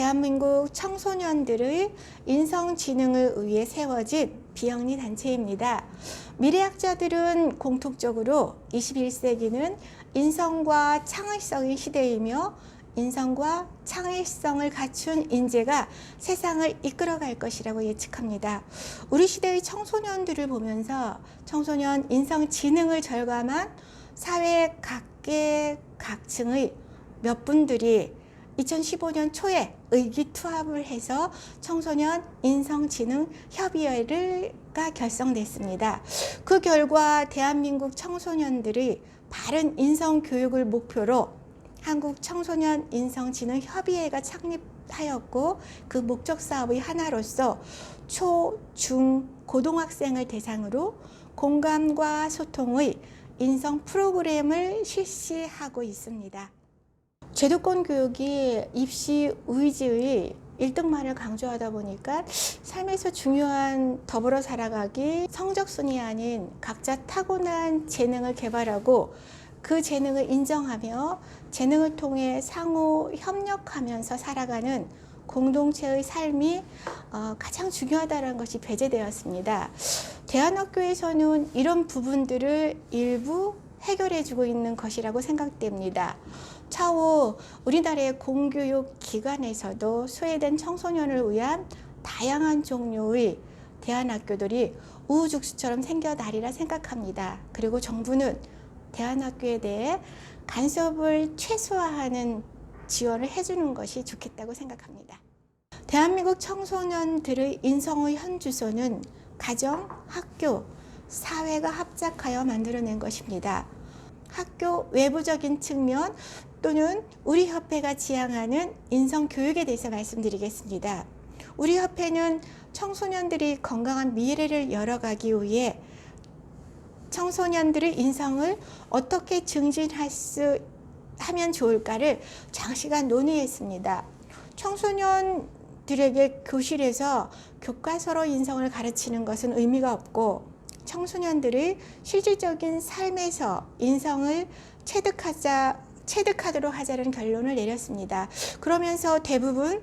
대한민국 청소년들의 인성지능을 위해 세워진 비영리 단체입니다. 미래학자들은 공통적으로 21세기는 인성과 창의성의 시대이며 인성과 창의성을 갖춘 인재가 세상을 이끌어갈 것이라고 예측합니다. 우리 시대의 청소년들을 보면서 청소년 인성지능을 절감한 사회 각계각층의 몇 분들이 2015년 초에 의기투합을 해서 청소년 인성지능협의회가 결성됐습니다. 그 결과 대한민국 청소년들이 바른 인성교육을 목표로 한국청소년인성지능협의회가 창립하였고 그 목적사업의 하나로서 초, 중, 고등학생을 대상으로 공감과 소통의 인성 프로그램을 실시하고 있습니다. 제도권 교육이 입시 의지의 1등만을 강조하다 보니까 삶에서 중요한 더불어 살아가기, 성적순이 아닌 각자 타고난 재능을 개발하고 그 재능을 인정하며 재능을 통해 상호 협력하면서 살아가는 공동체의 삶이 가장 중요하다는 것이 배제되었습니다. 대안학교에서는 이런 부분들을 일부 해결해주고 있는 것이라고 생각됩니다. 차후 우리나라의 공교육 기관에서도 소외된 청소년을 위한 다양한 종류의 대안학교들이 우후죽순처럼 생겨나리라 생각합니다. 그리고 정부는 대안학교에 대해 간섭을 최소화하는 지원을 해주는 것이 좋겠다고 생각합니다. 대한민국 청소년들의 인성의 현주소는 가정, 학교, 사회가 합작하여 만들어낸 것입니다. 학교 외부적인 측면 또는 우리 협회가 지향하는 인성교육에 대해서 말씀드리겠습니다. 우리 협회는 청소년들이 건강한 미래를 열어가기 위해 청소년들의 인성을 어떻게 하면 좋을까를 장시간 논의했습니다. 청소년들에게 교실에서 교과서로 인성을 가르치는 것은 의미가 없고 청소년들의 실질적인 삶에서 인성을 체득하도록 하자는 결론을 내렸습니다. 그러면서 대부분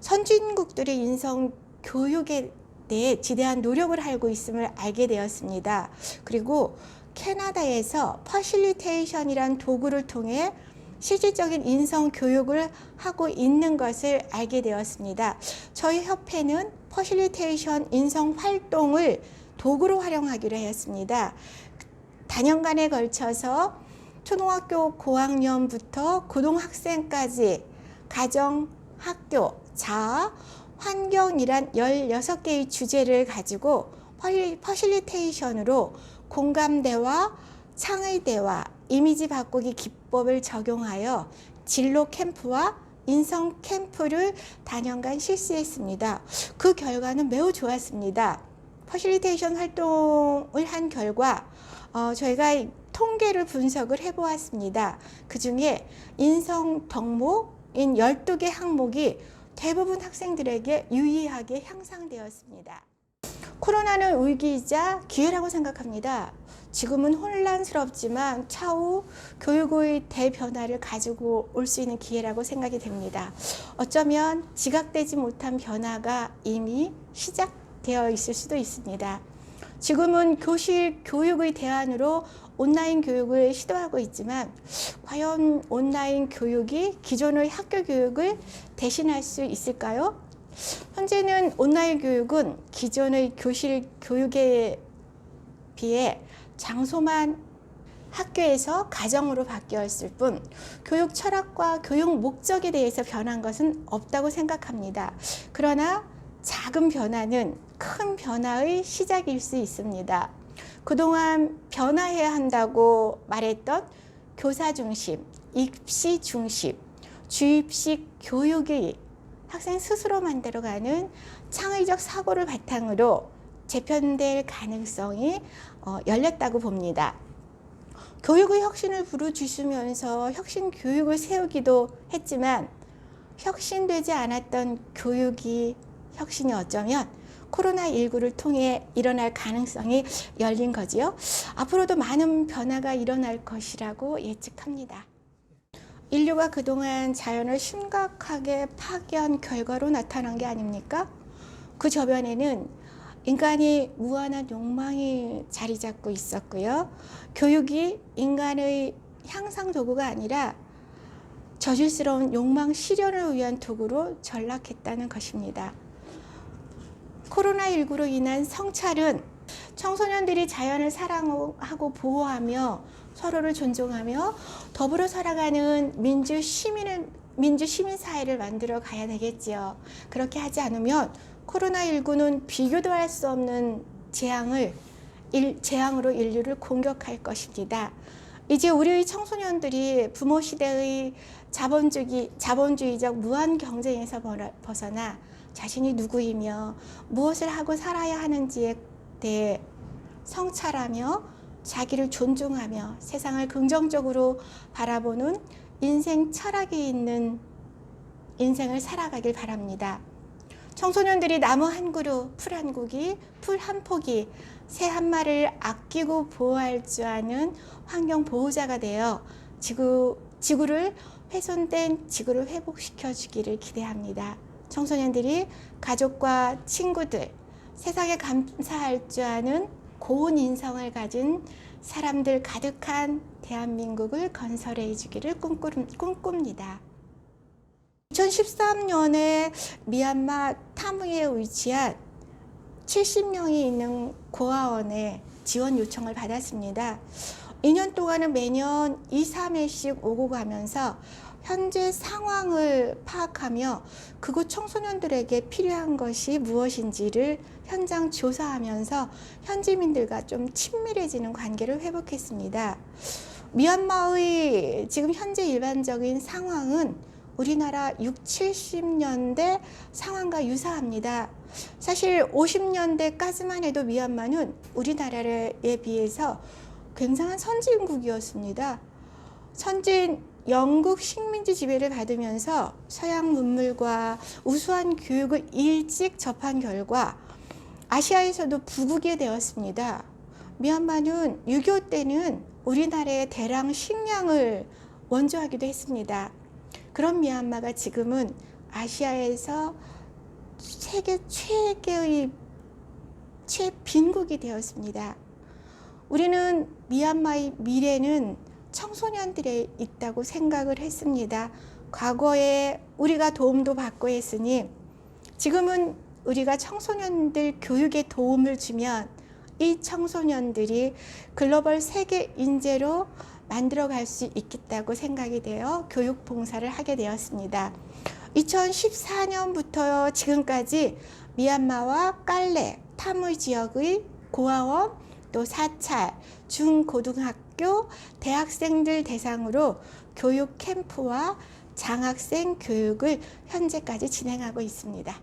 선진국들의 인성 교육에 대해 지대한 노력을 하고 있음을 알게 되었습니다. 그리고 캐나다에서 퍼실리테이션이란 도구를 통해 실질적인 인성 교육을 하고 있는 것을 알게 되었습니다. 저희 협회는 퍼실리테이션 인성 활동을 도구로 활용하기로 했습니다. 다년간에 걸쳐서 초등학교 고학년부터 고등학생까지 가정, 학교, 자아, 환경이란 16개의 주제를 가지고 퍼실리테이션으로 공감대화, 창의대화, 이미지 바꾸기 기법을 적용하여 진로 캠프와 인성 캠프를 다년간 실시했습니다. 그 결과는 매우 좋았습니다. 퍼실리테이션 활동을 한 결과 저희가 통계를 분석을 해보았습니다. 그 중에 인성 덕목인 12개 항목이 대부분 학생들에게 유의하게 향상되었습니다. 코로나는 위기이자 기회라고 생각합니다. 지금은 혼란스럽지만 차후 교육의 대변화를 가지고 올 수 있는 기회라고 생각이 됩니다. 어쩌면 지각되지 못한 변화가 이미 시작되어 있을 수도 있습니다. 지금은 교실 교육의 대안으로 온라인 교육을 시도하고 있지만 과연 온라인 교육이 기존의 학교 교육을 대신할 수 있을까요? 현재는 온라인 교육은 기존의 교실 교육에 비해 장소만 학교에서 가정으로 바뀌었을 뿐 교육 철학과 교육 목적에 대해서 변한 것은 없다고 생각합니다. 그러나 작은 변화는 큰 변화의 시작일 수 있습니다. 그동안 변화해야 한다고 말했던 교사 중심, 입시 중심, 주입식 교육이 학생 스스로 만들어가는 창의적 사고를 바탕으로 재편될 가능성이 열렸다고 봅니다. 교육의 혁신을 부르짖으면서 혁신 교육을 세우기도 했지만 혁신되지 않았던 교육이 혁신이 어쩌면 코로나19를 통해 일어날 가능성이 열린 거지요. 앞으로도 많은 변화가 일어날 것이라고 예측합니다. 인류가 그동안 자연을 심각하게 파괴한 결과로 나타난 게 아닙니까? 그 저변에는 인간이 무한한 욕망이 자리 잡고 있었고요. 교육이 인간의 향상 도구가 아니라 저질스러운 욕망 실현을 위한 도구로 전락했다는 것입니다. 코로나19로 인한 성찰은 청소년들이 자연을 사랑하고 보호하며 서로를 존중하며 더불어 살아가는 민주 시민 사회를 만들어 가야 되겠지요. 그렇게 하지 않으면 코로나19는 비교도 할 수 없는 재앙으로 인류를 공격할 것입니다. 이제 우리의 청소년들이 부모 시대의 자본주의적 무한 경쟁에서 벗어나 자신이 누구이며 무엇을 하고 살아야 하는지에 대해 성찰하며 자기를 존중하며 세상을 긍정적으로 바라보는 인생 철학이 있는 인생을 살아가길 바랍니다. 청소년들이 나무 한 그루, 풀 한 고기, 풀 한 포기, 새 한 마리를 아끼고 보호할 줄 아는 환경 보호자가 되어 훼손된 지구를 회복시켜 주기를 기대합니다. 청소년들이 가족과 친구들, 세상에 감사할 줄 아는 고운 인성을 가진 사람들 가득한 대한민국을 건설해 주기를 꿈꿉니다. 2013년에 미얀마 타무에 위치한 70명이 있는 고아원에 지원 요청을 받았습니다. 2년 동안은 매년 2, 3회씩 오고 가면서 현재 상황을 파악하며 그곳 청소년들에게 필요한 것이 무엇인지를 현장 조사하면서 현지민들과 좀 친밀해지는 관계를 회복했습니다. 미얀마의 지금 현재 일반적인 상황은 우리나라 6, 70년대 상황과 유사합니다. 사실 50년대까지만 해도 미얀마는 우리나라에 비해서 굉장한 선진국이었습니다. 영국 식민지 지배를 받으면서 서양 문물과 우수한 교육을 일찍 접한 결과 아시아에서도 부국이 되었습니다. 미얀마는 6.25 때는 우리나라의 대량 식량을 원조하기도 했습니다. 그런 미얀마가 지금은 아시아에서 세계 최대의 최빈국이 되었습니다. 우리는 미얀마의 미래는 청소년들에 있다고 생각을 했습니다. 과거에 우리가 도움도 받고 했으니 지금은 우리가 청소년들 교육에 도움을 주면 이 청소년들이 글로벌 세계 인재로 만들어갈 수 있겠다고 생각이 되어 교육 봉사를 하게 되었습니다. 2014년부터 지금까지 미얀마와 깔레, 타무 지역의 고아원, 또 사찰, 중고등학교, 대학생들 대상으로 교육 캠프와 장학생 교육을 현재까지 진행하고 있습니다.